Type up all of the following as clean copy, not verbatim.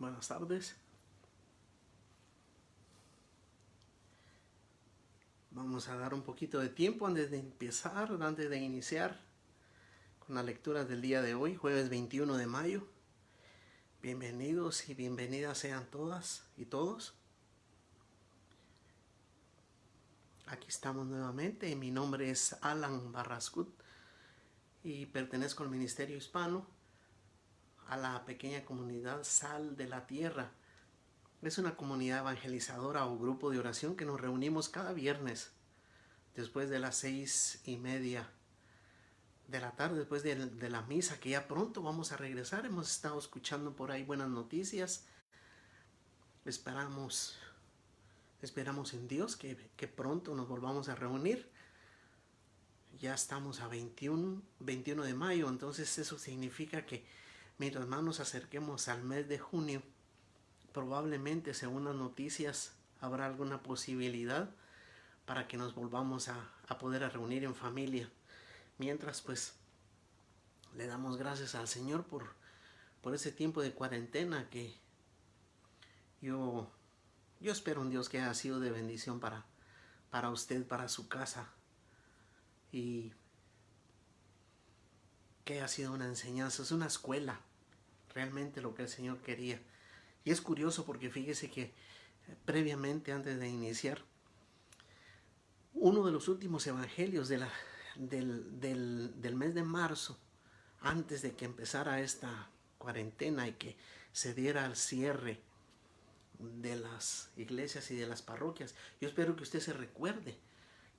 Buenas tardes. Vamos a dar un poquito de tiempo antes de iniciar con la lectura del día de hoy, jueves 21 de mayo. Bienvenidos y bienvenidas sean todas y todos. Aquí estamos nuevamente. Mi nombre es Alan Barrascut y pertenezco al Ministerio Hispano, a la pequeña comunidad Sal de la Tierra. Es una comunidad evangelizadora o grupo de oración que nos reunimos cada viernes después de las 6:30 de la tarde, después de la misa, que ya pronto vamos a regresar. Hemos estado escuchando por ahí buenas noticias. Esperamos en Dios que pronto nos volvamos a reunir. Ya estamos a 21 de mayo, entonces eso significa que mientras más nos acerquemos al mes de junio, probablemente, según las noticias, habrá alguna posibilidad para que nos volvamos a poder reunir en familia. Mientras, pues, le damos gracias al Señor por ese tiempo de cuarentena que yo espero en Dios que haya sido de bendición para usted, para su casa, y que haya sido una enseñanza, es una escuela, realmente lo que el Señor quería. Y es curioso porque fíjese que previamente, antes de iniciar, uno de los últimos evangelios del mes de marzo, antes de que empezara esta cuarentena y que se diera el cierre de las iglesias y de las parroquias, yo espero que usted se recuerde,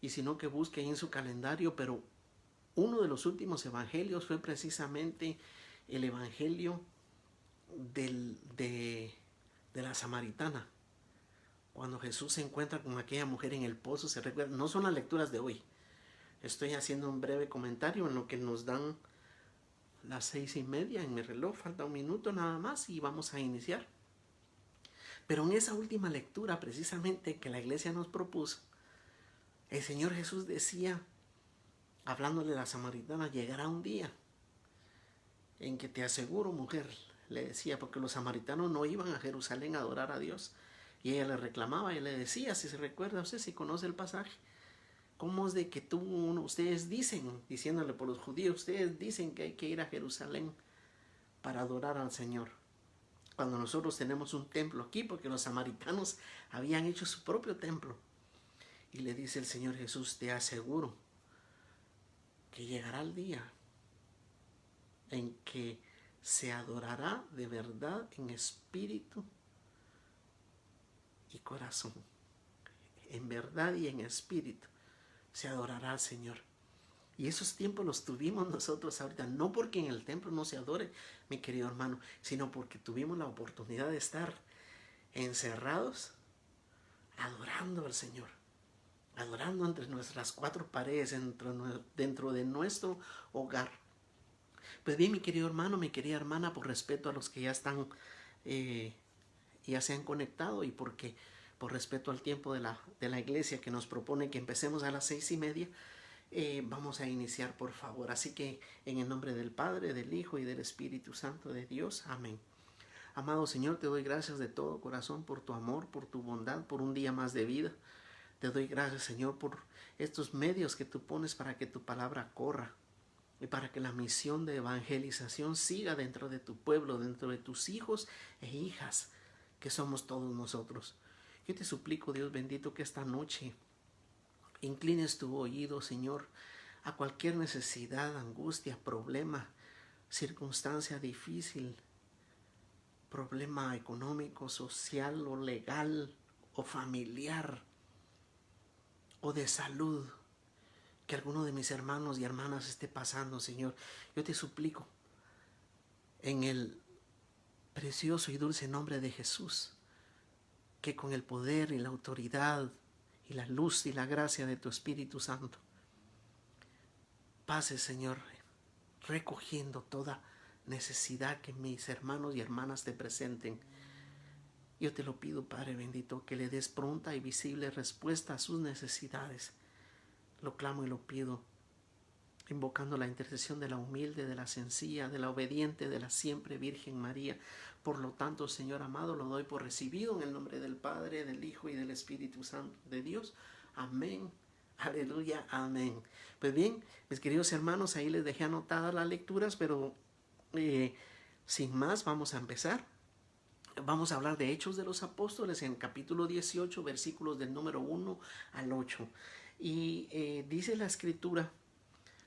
y si no, que busque ahí en su calendario, pero uno de los últimos evangelios fue precisamente el evangelio de la samaritana. Cuando Jesús se encuentra con aquella mujer en el pozo, se recuerda. No son las lecturas de hoy. Estoy haciendo un breve comentario en lo que nos dan las 6:30 en mi reloj. Falta un minuto nada más y vamos a iniciar. Pero en esa última lectura, precisamente, que la iglesia nos propuso, el Señor Jesús decía, hablándole a la samaritana: llegará un día en que te aseguro, mujer, le decía, porque los samaritanos no iban a Jerusalén a adorar a Dios. Y ella le reclamaba y le decía, si se recuerda usted, si conoce el pasaje: ¿cómo es de que ustedes dicen, diciéndole por los judíos, ustedes dicen que hay que ir a Jerusalén para adorar al Señor, cuando nosotros tenemos un templo aquí? Porque los samaritanos habían hecho su propio templo. Y le dice el Señor Jesús: te aseguro que llegará el día en que se adorará de verdad en espíritu y corazón. En verdad y en espíritu se adorará al Señor. Y esos tiempos los tuvimos nosotros ahorita, no porque en el templo no se adore, mi querido hermano, sino porque tuvimos la oportunidad de estar encerrados adorando al Señor, adorando entre nuestras cuatro paredes, dentro de nuestro hogar. Pues bien, mi querido hermano, mi querida hermana, por respeto a los que ya están, ya se han conectado, y porque por respeto al tiempo de la iglesia, que nos propone que empecemos a las 6:30, vamos a iniciar, por favor. Así que en el nombre del Padre, del Hijo y del Espíritu Santo de Dios. Amén. Amado Señor, te doy gracias de todo corazón por tu amor, por tu bondad, por un día más de vida. Te doy gracias, Señor, por estos medios que tú pones para que tu palabra corra y para que la misión de evangelización siga dentro de tu pueblo, dentro de tus hijos e hijas, que somos todos nosotros. Yo te suplico, Dios bendito, que esta noche inclines tu oído, Señor, a cualquier necesidad, angustia, problema, circunstancia difícil, problema económico, social o legal o familiar o de salud, que alguno de mis hermanos y hermanas esté pasando, Señor. Yo te suplico, en el precioso y dulce nombre de Jesús, que con el poder y la autoridad y la luz y la gracia de tu Espíritu Santo, pase, Señor, recogiendo toda necesidad que mis hermanos y hermanas te presenten. Yo te lo pido, Padre bendito, que le des pronta y visible respuesta a sus necesidades. Lo clamo y lo pido invocando la intercesión de la humilde, de la sencilla, de la obediente, de la siempre Virgen María. Por lo tanto, Señor amado, lo doy por recibido en el nombre del Padre, del Hijo y del Espíritu Santo de Dios. Amén. Aleluya. Amén. Pues bien, mis queridos hermanos, ahí les dejé anotadas las lecturas, pero sin más, vamos a empezar. Vamos a hablar de Hechos de los Apóstoles en capítulo 18, versículos del número 1 al 8. Y dice la Escritura: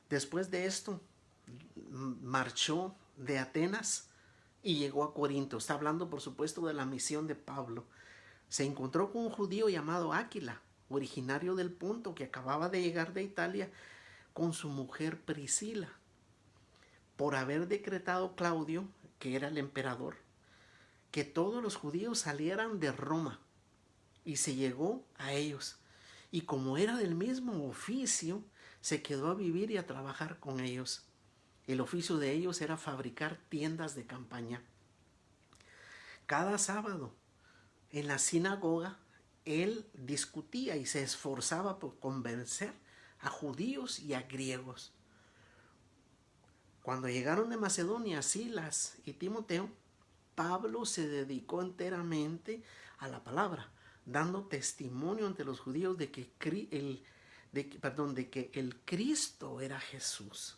después de esto, marchó de Atenas y llegó a Corinto. Está hablando, por supuesto, de la misión de Pablo. Se encontró con un judío llamado Áquila, originario del Ponto, que acababa de llegar de Italia con su mujer Priscila. Por haber decretado Claudio, que era el emperador, que todos los judíos salieran de Roma, y se llegó a ellos. Y como era del mismo oficio, se quedó a vivir y a trabajar con ellos. El oficio de ellos era fabricar tiendas de campaña. Cada sábado en la sinagoga él discutía y se esforzaba por convencer a judíos y a griegos. Cuando llegaron de Macedonia Silas y Timoteo, Pablo se dedicó enteramente a la palabra, dando testimonio ante los judíos de que el Cristo era Jesús.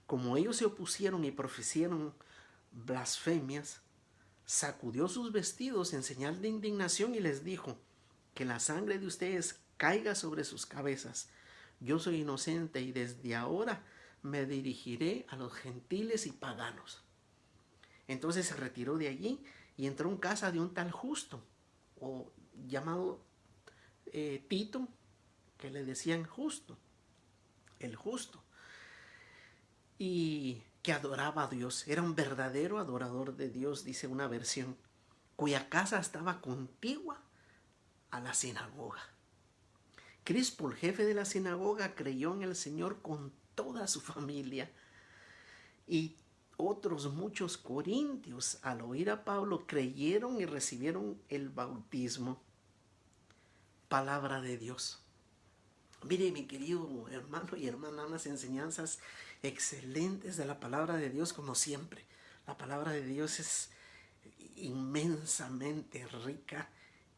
Como ellos se opusieron y profirieron blasfemias, sacudió sus vestidos en señal de indignación y les dijo: que la sangre de ustedes caiga sobre sus cabezas. Yo soy inocente y desde ahora me dirigiré a los gentiles y paganos. Entonces se retiró de allí y entró en casa de un tal Justo, o llamado Tito, que le decían Justo, el Justo, y que adoraba a Dios. Era un verdadero adorador de Dios, dice una versión, cuya casa estaba contigua a la sinagoga. Crispo, el jefe de la sinagoga, creyó en el Señor con toda su familia, y otros muchos corintios, al oír a Pablo, creyeron y recibieron el bautismo. Palabra de Dios. Mire, mi querido hermano y hermana, unas enseñanzas excelentes de la palabra de Dios, como siempre. La palabra de Dios es inmensamente rica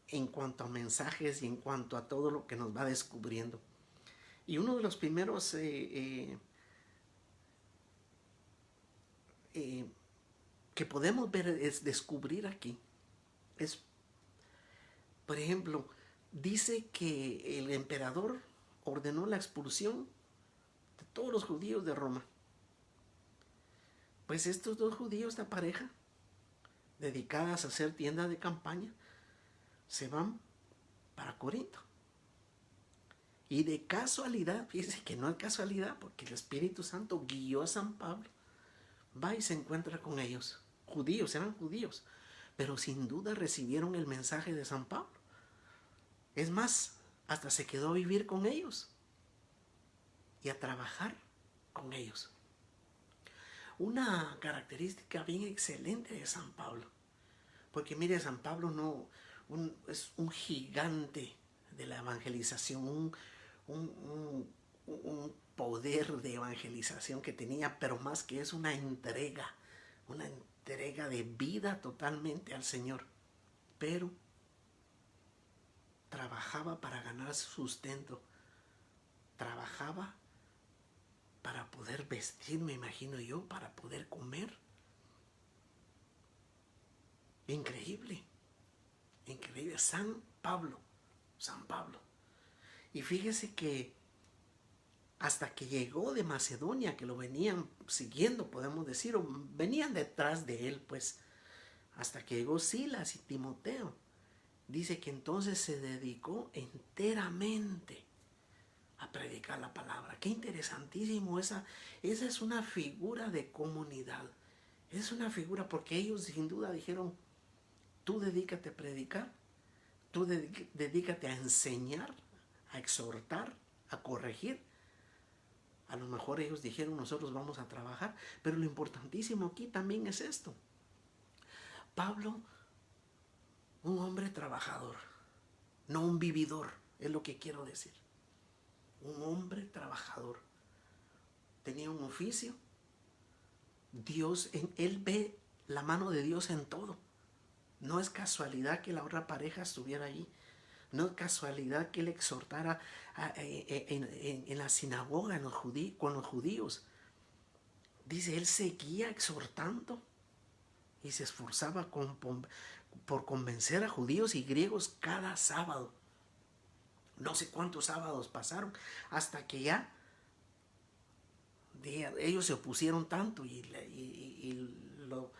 en cuanto a mensajes y en cuanto a todo lo que nos va descubriendo. Y uno de los primeros que podemos ver, es descubrir aquí, es, por ejemplo, dice que el emperador ordenó la expulsión de todos los judíos de Roma. Pues estos dos judíos, de pareja, dedicadas a hacer tiendas de campaña, se van para Corinto. Y de casualidad, fíjense que no es casualidad, porque el Espíritu Santo guió a San Pablo, va y se encuentra con ellos. Judíos, eran judíos, pero sin duda recibieron el mensaje de San Pablo. Es más, hasta se quedó a vivir con ellos y a trabajar con ellos. Una característica bien excelente de San Pablo, porque mire, San Pablo es un gigante de la evangelización, un poder de evangelización que tenía, pero más que es una entrega de vida totalmente al Señor. Pero trabajaba para ganar su sustento, trabajaba para poder vestir, me imagino yo, para poder comer. Increíble, increíble. San Pablo. Y fíjese que hasta que llegó de Macedonia, que lo venían siguiendo, podemos decir, o venían detrás de él, pues, hasta que llegó Silas y Timoteo, dice que entonces se dedicó enteramente a predicar la palabra. Qué interesantísimo. Esa es una figura de comunidad. Es una figura, porque ellos sin duda dijeron: tú dedícate a predicar, tú dedícate a enseñar, a exhortar, a corregir. A lo mejor ellos dijeron: nosotros vamos a trabajar. Pero lo importantísimo aquí también es esto. Pablo, un hombre trabajador, no un vividor, es lo que quiero decir. Un hombre trabajador. tenía un oficio. Él ve la mano de Dios en todo. No es casualidad que la otra pareja estuviera allí. No es casualidad que él exhortara en la sinagoga con los judíos. Dice, él seguía exhortando y se esforzaba por convencer a judíos y griegos cada sábado. No sé cuántos sábados pasaron hasta que ya ellos se opusieron tanto y lo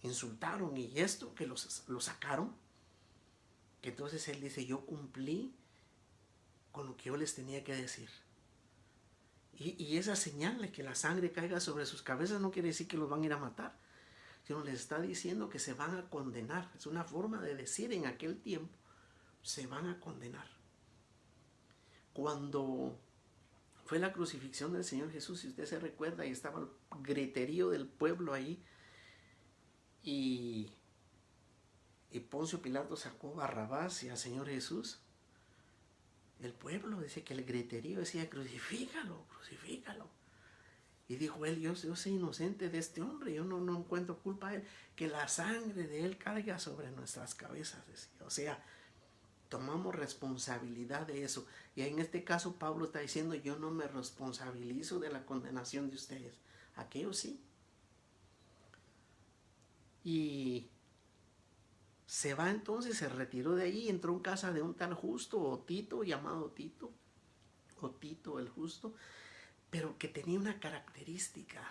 insultaron y esto, que lo sacaron, que entonces él dice, yo cumplí con lo que yo les tenía que decir. Y esa señal de que la sangre caiga sobre sus cabezas no quiere decir que los van a ir a matar, sino les está diciendo que se van a condenar. Es una forma de decir en aquel tiempo, se van a condenar. Cuando fue la crucifixión del Señor Jesús, si usted se recuerda, y estaba el griterío del pueblo ahí, y Poncio Pilato sacó a Barrabás y al Señor Jesús. El pueblo dice que el griterío decía, crucifícalo, crucifícalo. Y dijo él, yo soy inocente de este hombre, yo no encuentro culpa a él, que la sangre de él caiga sobre nuestras cabezas, decía. O sea, tomamos responsabilidad de eso. Y en este caso Pablo está diciendo, yo no me responsabilizo de la condenación de ustedes. Aquellos sí. Y se va entonces, se retiró de allí, entró en casa de un tal Justo o Tito, llamado Tito, o Tito el Justo, pero que tenía una característica.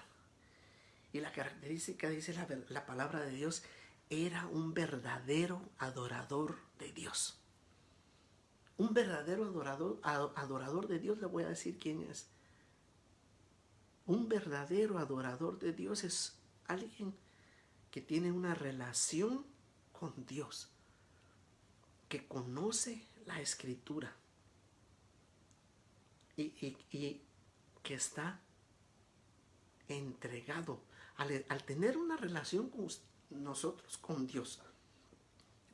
Y la característica, dice la palabra de Dios, era un verdadero adorador de Dios. Un verdadero adorador de Dios, le voy a decir quién es. Un verdadero adorador de Dios es alguien que tiene una relación con Dios, que conoce la Escritura y que está entregado al tener una relación con nosotros, con Dios.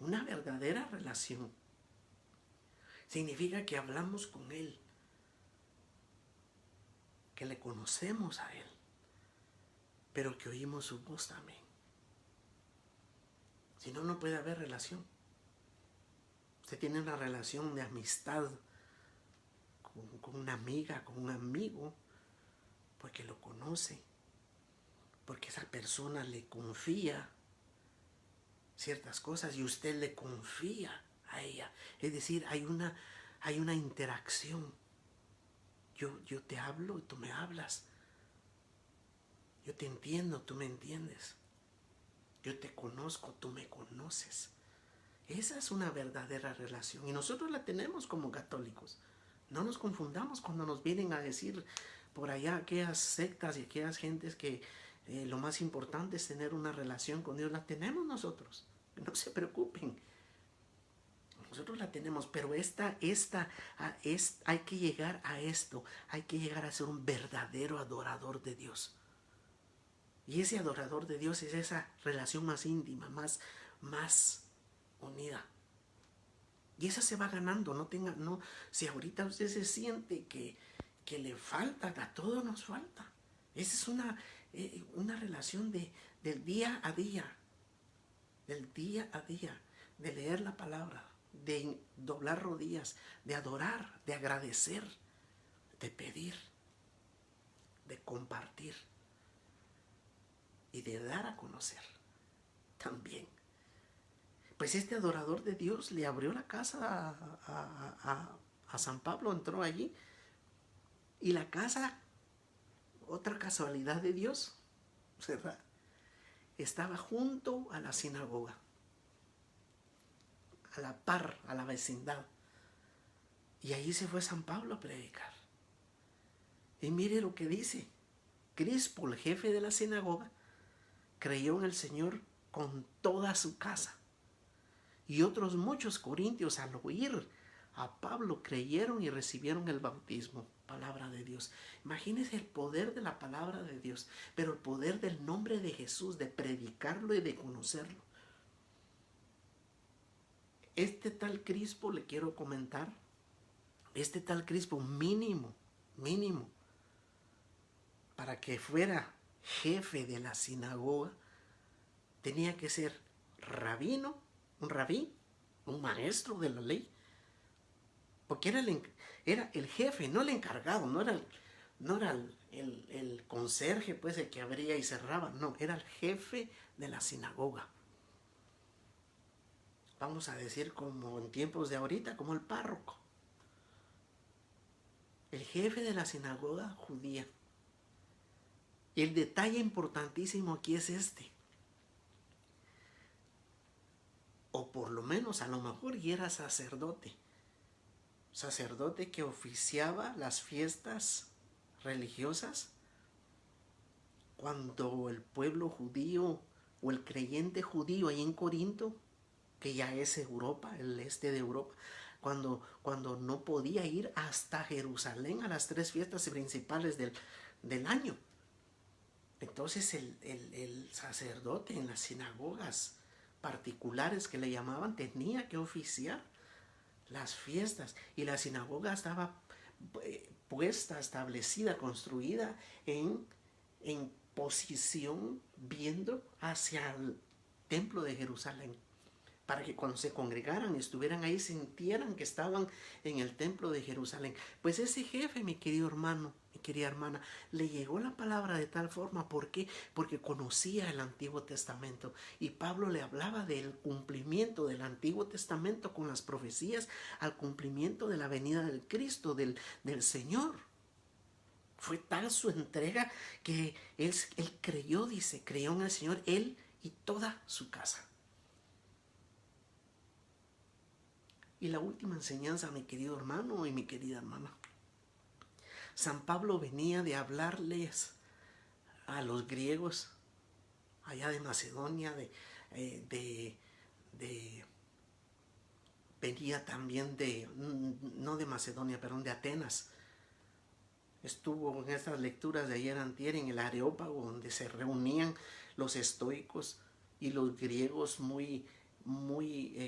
Una verdadera relación significa que hablamos con Él, que le conocemos a Él, pero que oímos su voz también. Si no, no puede haber relación. Usted tiene una relación de amistad con una amiga, con un amigo, porque lo conoce, porque esa persona le confía ciertas cosas y usted le confía a ella. Es decir, hay una interacción. Yo te hablo y tú me hablas. Yo te entiendo, tú me entiendes. Yo te conozco, tú me conoces. Esa es una verdadera relación y nosotros la tenemos como católicos. No nos confundamos cuando nos vienen a decir por allá aquellas sectas y aquellas gentes que lo más importante es tener una relación con Dios. La tenemos nosotros, no se preocupen. Nosotros la tenemos, pero hay que llegar a esto, hay que llegar a ser un verdadero adorador de Dios. Y ese adorador de Dios es esa relación más íntima, más unida. Y esa se va ganando, si ahorita usted se siente que le falta, a todos nos falta. Esa es una relación del día a día, de leer la palabra, de doblar rodillas, de adorar, de agradecer, de pedir, de compartir y de dar a conocer también. Pues este adorador de Dios le abrió la casa a San Pablo, entró allí. Y la casa, otra casualidad de Dios, ¿verdad?, estaba junto a la sinagoga, a la par, a la vecindad. Y allí se fue San Pablo a predicar. Y mire lo que dice. Crispo, el jefe de la sinagoga, creyó en el Señor con toda su casa. Y otros muchos corintios, al oír a Pablo, creyeron y recibieron el bautismo. Palabra de Dios. Imagínense el poder de la palabra de Dios, pero el poder del nombre de Jesús, de predicarlo y de conocerlo. Este tal Crispo, le quiero comentar, este tal Crispo mínimo, para que fuera jefe de la sinagoga, tenía que ser rabino, un rabí, un maestro de la ley, porque era el jefe, no el encargado, no era el conserje, pues, el que abría y cerraba, no, era el jefe de la sinagoga. Vamos a decir como en tiempos de ahorita, como el párroco. El jefe de la sinagoga judía. Y el detalle importantísimo aquí es este. O por lo menos, a lo mejor, y era sacerdote. Sacerdote que oficiaba las fiestas religiosas cuando el pueblo judío o el creyente judío ahí en Corinto, que ya es Europa, el este de Europa, cuando no podía ir hasta Jerusalén a las 3 fiestas principales del año. Entonces el sacerdote en las sinagogas particulares que le llamaban tenía que oficiar las fiestas, y la sinagoga estaba puesta, establecida, construida en posición viendo hacia el templo de Jerusalén, para que cuando se congregaran y estuvieran ahí sintieran que estaban en el templo de Jerusalén. Pues ese jefe, mi querido hermano, mi querida hermana, le llegó la palabra de tal forma. ¿Por qué? Porque conocía el Antiguo Testamento, y Pablo le hablaba del cumplimiento del Antiguo Testamento con las profecías al cumplimiento de la venida del Cristo, del Señor. Fue tal su entrega que él creyó, dice, creyó en el Señor, él y toda su casa. Y la última enseñanza, mi querido hermano y mi querida hermana. San Pablo venía de hablarles a los griegos allá de Macedonia, venía también no de Macedonia, perdón, de Atenas. Estuvo en estas lecturas de ayer antier en el Areópago, donde se reunían los estoicos y los griegos muy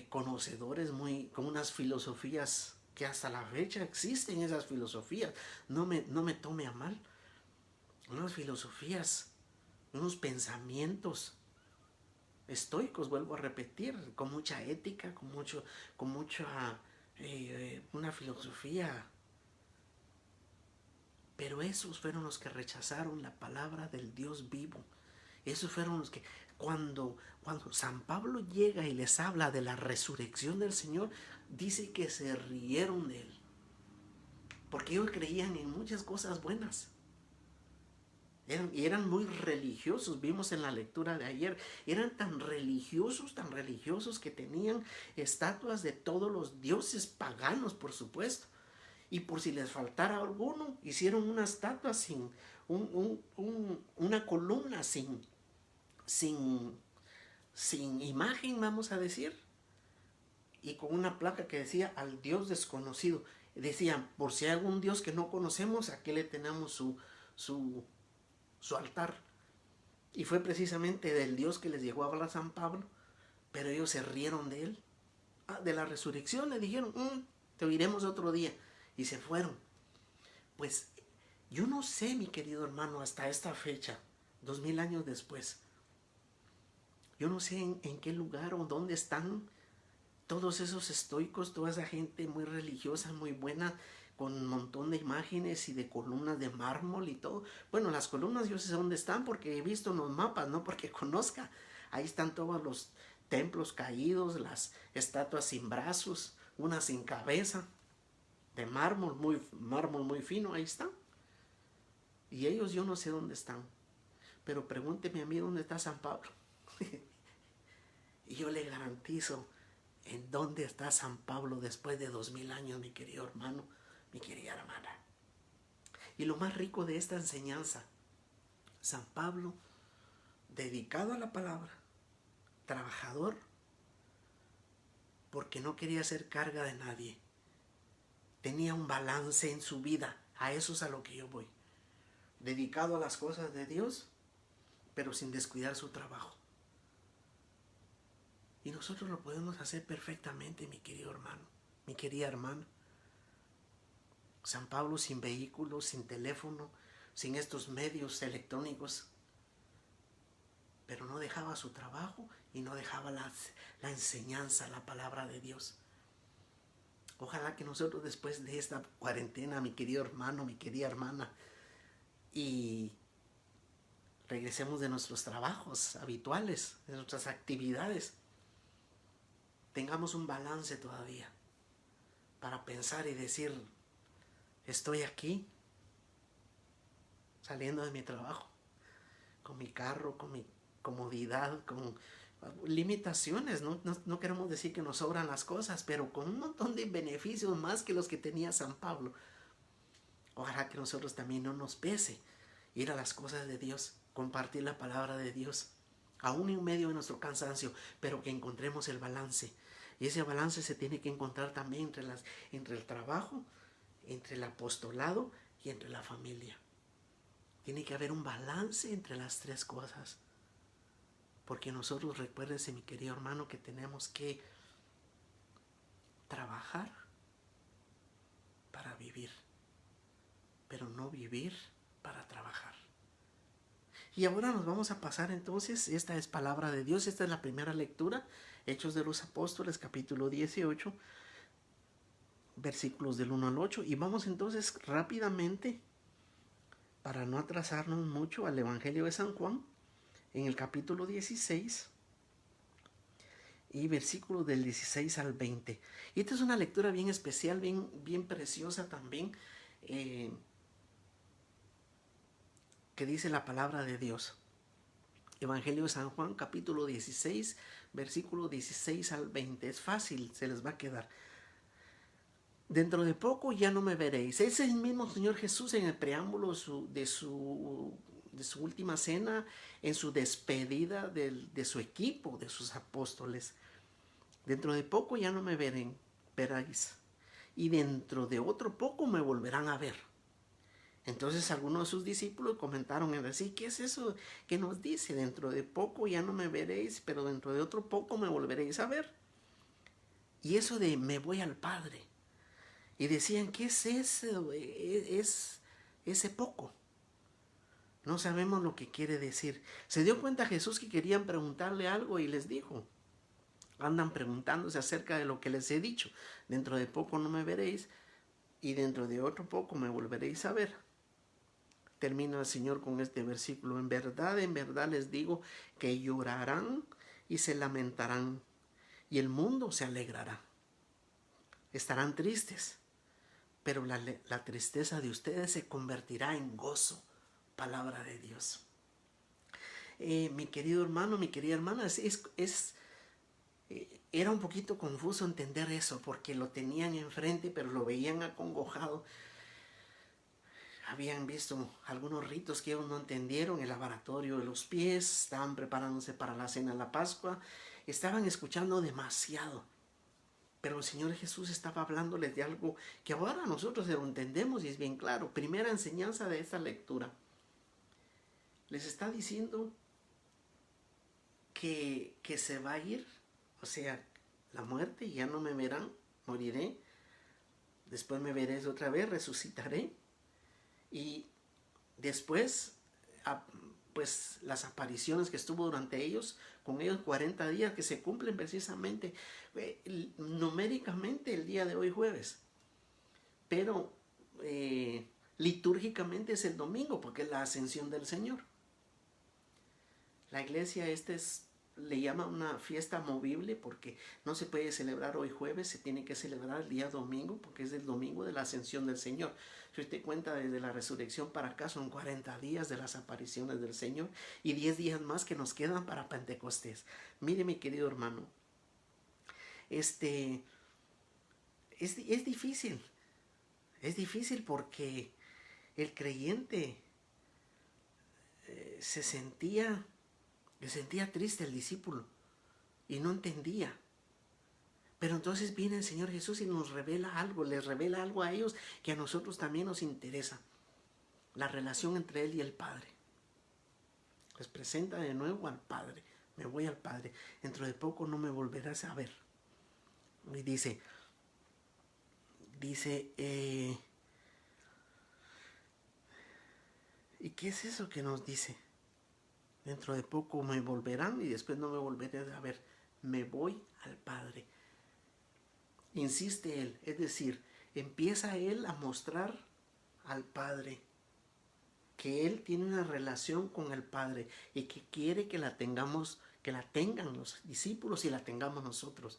conocedores, con unas filosofías que hasta la fecha existen. Esas filosofías, no me tome a mal, unas filosofías, unos pensamientos estoicos, vuelvo a repetir, con mucha ética, una filosofía. Pero esos fueron los que rechazaron la palabra del Dios vivo. Esos fueron los que cuando San Pablo llega y les habla de la resurrección del Señor, dice que se rieron de él, porque ellos creían en muchas cosas buenas. Eran muy religiosos. Vimos en la lectura de ayer, eran tan religiosos que tenían estatuas de todos los dioses paganos, por supuesto. Y por si les faltara alguno, hicieron una estatua sin una columna sin imagen, vamos a decir, y con una placa que decía al Dios desconocido. Decían, por si hay algún Dios que no conocemos, aquí le tenemos su altar. Y fue precisamente del Dios que les llegó a hablar San Pablo, pero ellos se rieron de él. De la resurrección le dijeron, te oiremos otro día. Y se fueron. Pues yo no sé, mi querido hermano, hasta esta fecha, 2000 años después, yo no sé en qué lugar o dónde están todos esos estoicos, toda esa gente muy religiosa, muy buena, con un montón de imágenes y de columnas de mármol y todo. Bueno, las columnas yo sé dónde están porque he visto en los mapas, no porque conozca. Ahí están todos los templos caídos, las estatuas sin brazos, una sin cabeza, de mármol muy fino, ahí están. Y ellos yo no sé dónde están, pero pregúnteme a mí dónde está San Pablo. Y yo le garantizo en dónde está San Pablo después de 2000 años, mi querido hermano, mi querida hermana. Y lo más rico de esta enseñanza, San Pablo, dedicado a la palabra, trabajador, porque no quería ser carga de nadie. Tenía un balance en su vida. A eso es a lo que yo voy. Dedicado a las cosas de Dios, pero sin descuidar su trabajo. Y nosotros lo podemos hacer perfectamente, mi querido hermano, mi querida hermana. San Pablo sin vehículo, sin teléfono, sin estos medios electrónicos, pero no dejaba su trabajo y no dejaba la enseñanza, la palabra de Dios. Ojalá que nosotros después de esta cuarentena, mi querido hermano, mi querida hermana, y regresemos de nuestros trabajos habituales, de nuestras actividades, tengamos un balance todavía para pensar y decir, estoy aquí, saliendo de mi trabajo, con mi carro, con mi comodidad, con limitaciones, no queremos decir que nos sobran las cosas, pero con un montón de beneficios más que los que tenía San Pablo. Ojalá que nosotros también no nos pese ir a las cosas de Dios, compartir la palabra de Dios, aún en medio de nuestro cansancio, pero que encontremos el balance. Y ese balance se tiene que encontrar también entre el trabajo, entre el apostolado y entre la familia. Tiene que haber un balance entre las tres cosas. Porque nosotros, recuérdese, mi querido hermano, que tenemos que trabajar para vivir, pero no vivir para trabajar. Y ahora nos vamos a pasar entonces, esta es palabra de Dios, esta es la primera lectura, Hechos de los Apóstoles, capítulo 18, versículos del 1 al 8, y vamos entonces rápidamente, para no atrasarnos mucho, al Evangelio de San Juan, en el capítulo 16, y versículos del 16 al 20. Y esta es una lectura bien especial, bien preciosa también, que dice la palabra de Dios. Evangelio de San Juan, capítulo 16, versículo 16 al 20. Es fácil, se les va a quedar. Dentro de poco ya no me veréis. Es el mismo Señor Jesús en el preámbulo de su última cena, en su despedida de su equipo, de sus apóstoles. Dentro de poco ya no me veréis. Y dentro de otro poco me volverán a ver. Entonces algunos de sus discípulos comentaron en decir, ¿qué es eso que nos dice? Dentro de poco ya no me veréis, pero dentro de otro poco me volveréis a ver. Y eso de me voy al Padre. Y decían, ¿qué es eso? Es ese poco. No sabemos lo que quiere decir. Se dio cuenta Jesús que querían preguntarle algo y les dijo, andan preguntándose acerca de lo que les he dicho. Dentro de poco no me veréis y dentro de otro poco me volveréis a ver. Termina el Señor con este versículo. En verdad les digo que llorarán y se lamentarán y el mundo se alegrará. Estarán tristes, pero la tristeza de ustedes se convertirá en gozo. Palabra de Dios. Mi querido hermano, mi querida hermana, era un poquito confuso entender eso porque lo tenían enfrente, pero lo veían acongojado. Habían visto algunos ritos que ellos no entendieron, el lavatorio de los pies, estaban preparándose para la cena de la Pascua, estaban escuchando demasiado. Pero el Señor Jesús estaba hablándoles de algo que ahora nosotros lo entendemos y es bien claro. Primera enseñanza de esta lectura. Les está diciendo que se va a ir, o sea, la muerte, y ya no me verán, moriré. Después me veréis otra vez, resucitaré. Y después, pues las apariciones que estuvo durante ellos, con ellos 40 días que se cumplen precisamente numéricamente el día de hoy jueves. Pero litúrgicamente es el domingo porque es la ascensión del Señor. La iglesia le llama una fiesta movible porque no se puede celebrar hoy jueves, se tiene que celebrar el día domingo porque es el domingo de la ascensión del Señor. Si usted cuenta desde la resurrección para acá son 40 días de las apariciones del Señor y 10 días más que nos quedan para Pentecostés. Mire, mi querido hermano, es difícil. Es difícil porque el creyente se sentía triste, el discípulo, y no entendía. Pero entonces viene el Señor Jesús y nos revela algo, les revela algo a ellos que a nosotros también nos interesa. La relación entre Él y el Padre. Les presenta de nuevo al Padre. Me voy al Padre. Dentro de poco no me volverás a ver. Y dice, ¿Y qué es eso que nos dice? Dentro de poco me volverán y después no me volveré a ver. Me voy al Padre. Insiste él, es decir, empieza él a mostrar al Padre que él tiene una relación con el Padre y que quiere que la tengamos, que la tengan los discípulos y la tengamos nosotros.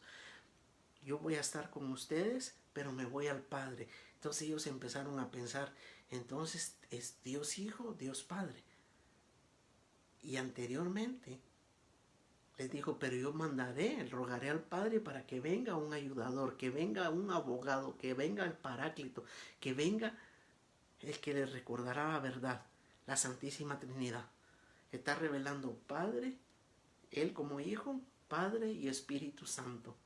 Yo voy a estar con ustedes, pero me voy al Padre. Entonces ellos empezaron a pensar, entonces es Dios Hijo, Dios Padre. Y anteriormente les dijo, pero yo mandaré, rogaré al Padre para que venga un ayudador, que venga un abogado, que venga el Paráclito, que venga el que les recordará la verdad, la Santísima Trinidad. Está revelando Padre, Él como Hijo, Padre y Espíritu Santo.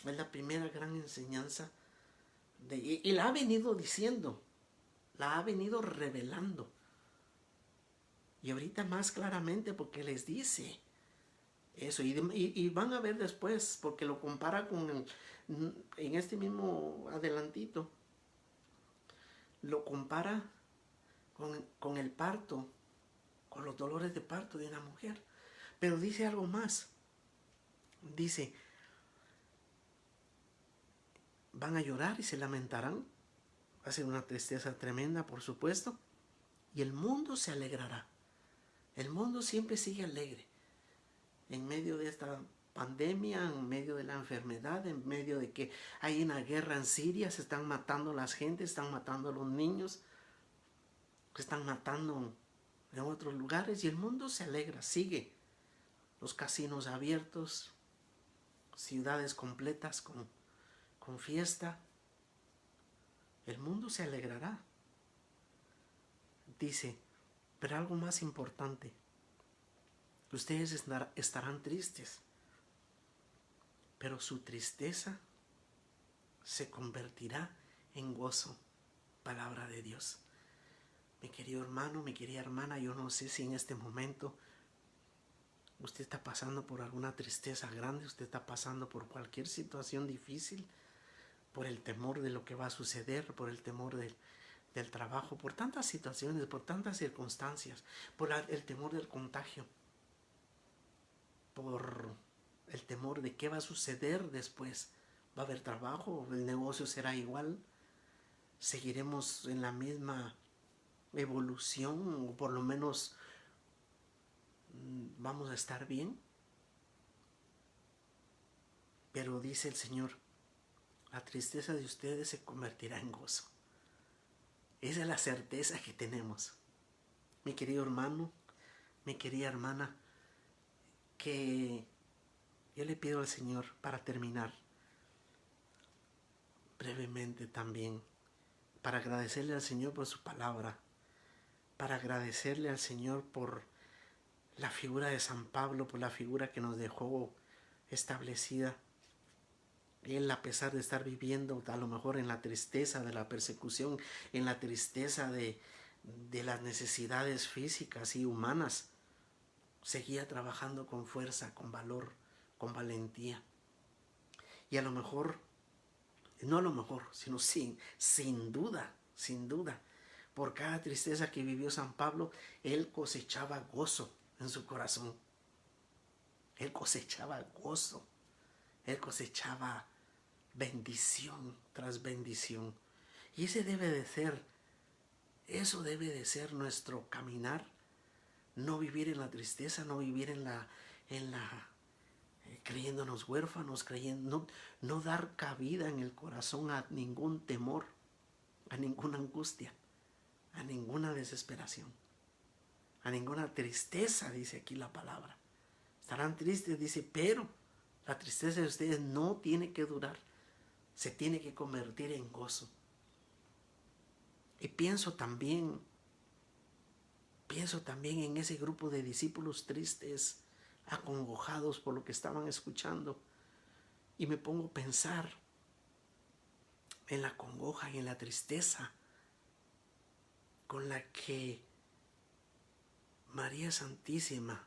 Es la primera gran enseñanza y la ha venido diciendo, la ha venido revelando. Y ahorita más claramente porque les dice eso. Y van a ver después, porque lo compara en este mismo adelantito, lo compara con el parto, con los dolores de parto de una mujer. Pero dice algo más. Dice, van a llorar y se lamentarán. Va a ser una tristeza tremenda, por supuesto. Y el mundo se alegrará. El mundo siempre sigue alegre. En medio de esta pandemia, en medio de la enfermedad, en medio de que hay una guerra en Siria, se están matando las gentes, están matando a los niños, se están matando en otros lugares y el mundo se alegra, sigue. Los casinos abiertos, ciudades completas con fiesta. El mundo se alegrará. Dice, pero algo más importante, ustedes estarán tristes, pero su tristeza se convertirá en gozo. Palabra de Dios. Mi querido hermano, mi querida hermana, yo no sé si en este momento usted está pasando por alguna tristeza grande, usted está pasando por cualquier situación difícil, por el temor de lo que va a suceder, por el temor del trabajo, por tantas situaciones, por tantas circunstancias, por el temor del contagio, por el temor de qué va a suceder después. ¿Va a haber trabajo? ¿El negocio será igual? ¿Seguiremos en la misma evolución? ¿O por lo menos vamos a estar bien? Pero dice el Señor, la tristeza de ustedes se convertirá en gozo. Esa es la certeza que tenemos. Mi querido hermano, mi querida hermana, que yo le pido al Señor para terminar brevemente también, para agradecerle al Señor por su palabra, para agradecerle al Señor por la figura de San Pablo, por la figura que nos dejó establecida. Él, a pesar de estar viviendo a lo mejor en la tristeza de la persecución, en la tristeza de las necesidades físicas y humanas, seguía trabajando con fuerza, con valor, con valentía. Y a lo mejor, no a lo mejor, sino sin duda, por cada tristeza que vivió San Pablo, él cosechaba gozo en su corazón. Él cosechaba gozo. Él cosechaba bendición tras bendición. Y eso debe de ser nuestro caminar. No vivir en la tristeza, no vivir creyéndonos huérfanos, no dar cabida en el corazón a ningún temor, a ninguna angustia, a ninguna desesperación, a ninguna tristeza, dice aquí la palabra. Estarán tristes, dice, pero la tristeza de ustedes no tiene que durar, se tiene que convertir en gozo. Y pienso también en ese grupo de discípulos tristes, acongojados por lo que estaban escuchando. Y me pongo a pensar en la congoja y en la tristeza con la que María Santísima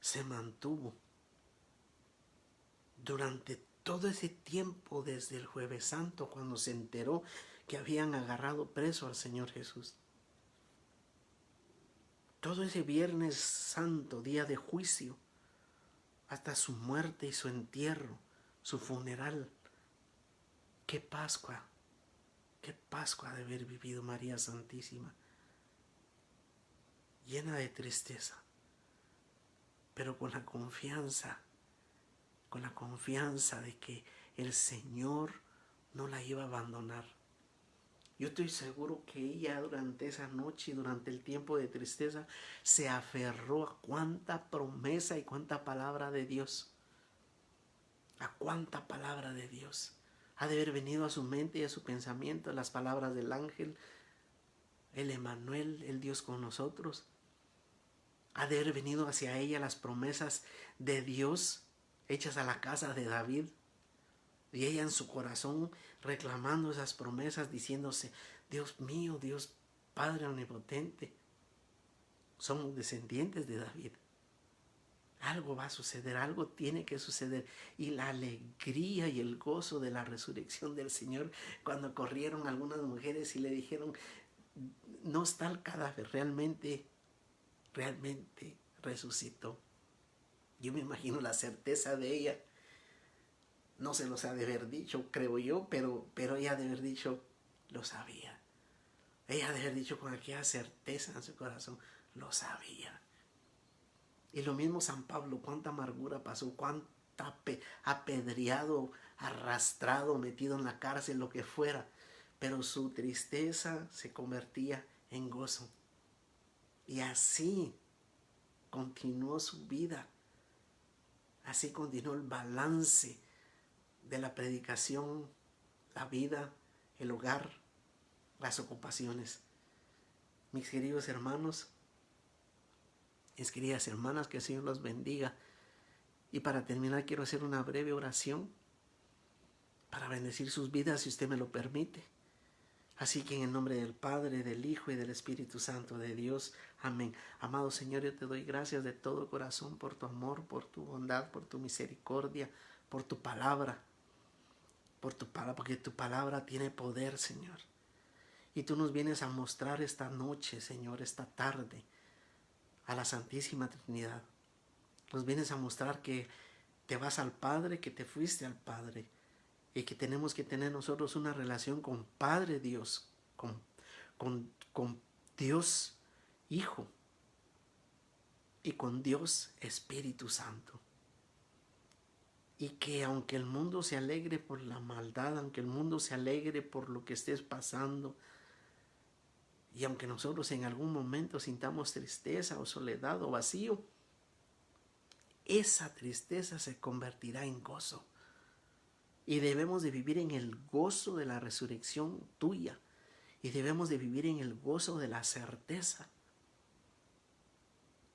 se mantuvo durante todo ese tiempo desde el Jueves Santo, cuando se enteró que habían agarrado preso al Señor Jesús. todo ese Viernes Santo, día de juicio, hasta su muerte y su entierro, su funeral. Qué Pascua de haber vivido María Santísima, llena de tristeza, pero con la confianza de que el Señor no la iba a abandonar. Yo estoy seguro que ella durante esa noche y durante el tiempo de tristeza se aferró a cuánta promesa y cuánta palabra de Dios. A cuánta palabra de Dios. Ha de haber venido a su mente y a su pensamiento las palabras del ángel, el Emmanuel, el Dios con nosotros. Ha de haber venido hacia ella las promesas de Dios hechas a la casa de David. Y ella en su corazón reclamando esas promesas, diciéndose: Dios mío, Dios Padre omnipotente, somos descendientes de David. Algo va a suceder, algo tiene que suceder. Y la alegría y el gozo de la resurrección del Señor, cuando corrieron algunas mujeres y le dijeron: no está el cadáver, realmente resucitó. Yo me imagino la certeza de ella. No se los ha de haber dicho, creo yo, pero ella ha de haber dicho: lo sabía. Ella ha de haber dicho con aquella certeza en su corazón: lo sabía. Y lo mismo San Pablo, cuánta amargura pasó, cuánta apedreado, arrastrado, metido en la cárcel, lo que fuera. Pero su tristeza se convertía en gozo. Y así continuó su vida. Así continuó el balance de la predicación, la vida, el hogar, las ocupaciones. Mis queridos hermanos, mis queridas hermanas, que el Señor los bendiga. Y para terminar quiero hacer una breve oración para bendecir sus vidas, si usted me lo permite. Así que en el nombre del Padre, del Hijo y del Espíritu Santo de Dios. Amén. Amado Señor, yo te doy gracias de todo corazón por tu amor, por tu bondad, por tu misericordia, por tu palabra. Porque tu palabra tiene poder, Señor. Y tú nos vienes a mostrar esta noche, Señor, esta tarde, a la Santísima Trinidad. Nos vienes a mostrar que te vas al Padre, que te fuiste al Padre, y que tenemos que tener nosotros una relación con Padre Dios, con Dios Hijo y con Dios Espíritu Santo. Y que aunque el mundo se alegre por la maldad, aunque el mundo se alegre por lo que estés pasando, y aunque nosotros en algún momento sintamos tristeza o soledad o vacío, esa tristeza se convertirá en gozo. Y debemos de vivir en el gozo de la resurrección tuya. Y debemos de vivir en el gozo de la certeza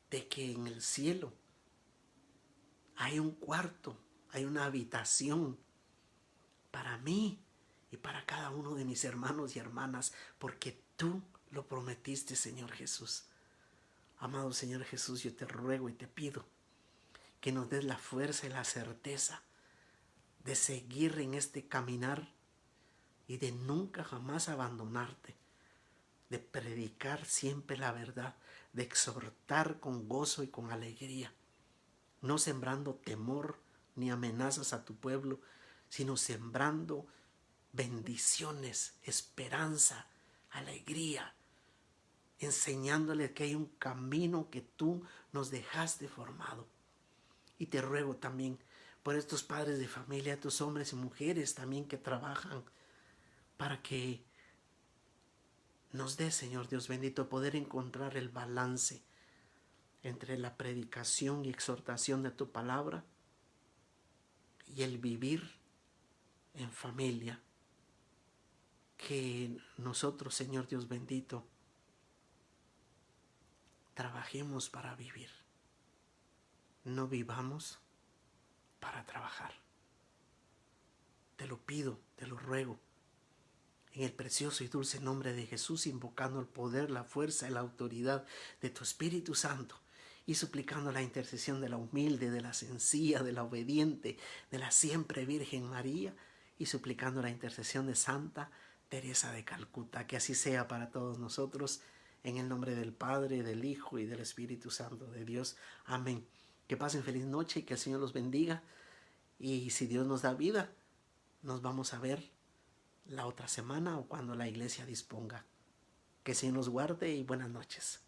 de que en el cielo hay un cuarto, hay una habitación para mí y para cada uno de mis hermanos y hermanas, porque tú lo prometiste, Señor Jesús. Amado Señor Jesús, yo te ruego y te pido que nos des la fuerza y la certeza de seguir en este caminar y de nunca jamás abandonarte, de predicar siempre la verdad, de exhortar con gozo y con alegría, no sembrando temor ni amenazas a tu pueblo, sino sembrando bendiciones, esperanza, alegría, enseñándole que hay un camino que tú nos dejaste formado. Y te ruego también por estos padres de familia, tus hombres y mujeres también que trabajan, para que nos dé, Señor Dios bendito, poder encontrar el balance entre la predicación y exhortación de tu palabra y el vivir en familia. Que nosotros, Señor Dios bendito, trabajemos para vivir. No vivamos para trabajar. Te lo pido, te lo ruego, en el precioso y dulce nombre de Jesús, invocando el poder, la fuerza y la autoridad de tu Espíritu Santo y suplicando la intercesión de la humilde, de la sencilla, de la obediente, de la siempre Virgen María, y suplicando la intercesión de Santa Teresa de Calcuta. Que así sea para todos nosotros, En el nombre del Padre, del Hijo y del Espíritu Santo de Dios. Amén. Que pasen feliz noche y que el Señor los bendiga. Y si Dios nos da vida, nos vamos a ver la otra semana o cuando la iglesia disponga. Que el Señor nos guarde y buenas noches.